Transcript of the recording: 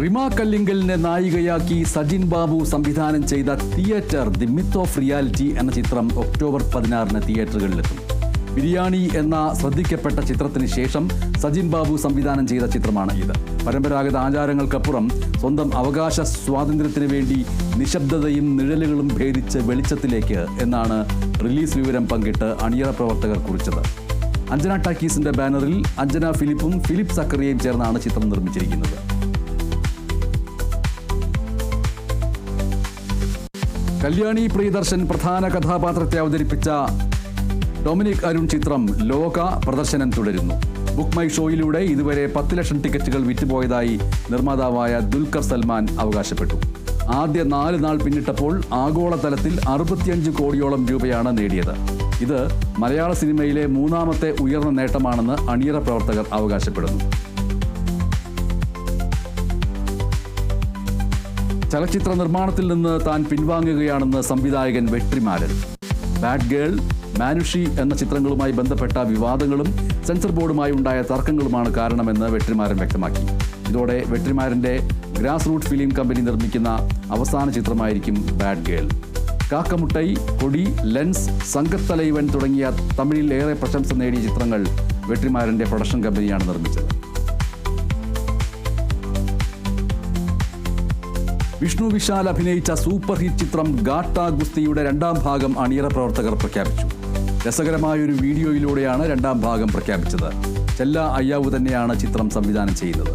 റിമ കല്ലിങ്കലിനെ നായികയാക്കി സജിൻ ബാബു സംവിധാനം ചെയ്ത theatre the myth of reality എന്ന ചിത്രം ഒക്ടോബർ 16 തിയേറ്ററുകളിലെത്തും. ബിരിയാണി എന്ന ശ്രദ്ധിക്കപ്പെട്ട ചിത്രത്തിന് ശേഷം സജിൻ ബാബു സംവിധാനം ചെയ്ത ചിത്രമാണ് ഇത്. പരമ്പരാഗത ആചാരങ്ങൾക്കപ്പുറം സ്വന്തം അവകാശ സ്വാതന്ത്ര്യത്തിന് വേണ്ടി നിശബ്ദതയും നിഴലുകളും ഭേദിച്ച് വെളിച്ചത്തിലേക്ക് എന്നാണ് റിലീസ് വിവരം പങ്കിട്ട് അണിയറ പ്രവർത്തകർ കുറിച്ചത്. അഞ്ജന ടാക്കീസിന്റെ ബാനറിൽ അഞ്ജന ഫിലിപ്പും ഫിലിപ്പ് സക്കറിയയും ചേർന്നാണ് ചിത്രം നിർമ്മിച്ചിരിക്കുന്നത്. കല്യാണി പ്രിയദർശൻ പ്രധാന കഥാപാത്രത്തെ അവതരിപ്പിച്ച ഡൊമിനിക് അരുൺ ചിത്രം ലോക പ്രദർശനം തുടരുന്നു. ബുക്ക് മൈ ഷോയിലൂടെ ഇതുവരെ 10 ലക്ഷം ടിക്കറ്റുകൾ വിറ്റുപോയതായി നിർമ്മാതാവായ ദുൽഖർ സൽമാൻ അവകാശപ്പെട്ടു. ആദ്യ 4 നാൾ പിന്നിട്ടപ്പോൾ ആഗോളതലത്തിൽ 65 കോടിയോളം രൂപയാണ് നേടിയത്. ഇത് മലയാള സിനിമയിലെ 3ാമത്തെ ഉയർന്ന നേട്ടമാണെന്ന് അണിയറ പ്രവർത്തകർ അവകാശപ്പെടുന്നു. ചലച്ചിത്ര നിർമ്മാണത്തിൽ നിന്ന് താൻ പിൻവാങ്ങുകയാണെന്ന് സംവിധായകൻ വെട്രിമാരൻ. ബാഡ് ഗേൾ, മാനുഷി എന്ന ചിത്രങ്ങളുമായി ബന്ധപ്പെട്ട വിവാദങ്ങളും സെൻസർ ബോർഡുമായി ഉണ്ടായ തർക്കങ്ങളുമാണ് കാരണമെന്ന് വെട്രിമാരൻ വ്യക്തമാക്കി. ഇതോടെ വെട്രിമാരന്റെ ഗ്രാസ് റൂട്ട് ഫിലിം കമ്പനി നിർമ്മിക്കുന്ന അവസാന ചിത്രമായിരിക്കും ബാഡ് ഗേൾ. കാക്കമുട്ടൈ, കൊടി, ലെൻസ്, സംഘത്തലൈവൻ തുടങ്ങിയ തമിഴിൽ ഏറെ പ്രശംസ നേടിയ ചിത്രങ്ങൾ വെട്രിമാരന്റെ പ്രൊഡക്ഷൻ കമ്പനിയാണ് നിർമ്മിച്ചത്. വിഷ്ണു വിശാൽ അഭിനയിച്ച സൂപ്പർ ഹിറ്റ് ചിത്രം ഗാട്ട ഗുസ്തിയുടെ 2ാം ഭാഗം അണിയറ പ്രവർത്തകർ പ്രഖ്യാപിച്ചു. രസകരമായൊരു വീഡിയോയിലൂടെയാണ് 2ാം ഭാഗം പ്രഖ്യാപിച്ചത്. ചെല്ല അയ്യാവു തന്നെയാണ് ചിത്രം സംവിധാനം ചെയ്യുന്നത്.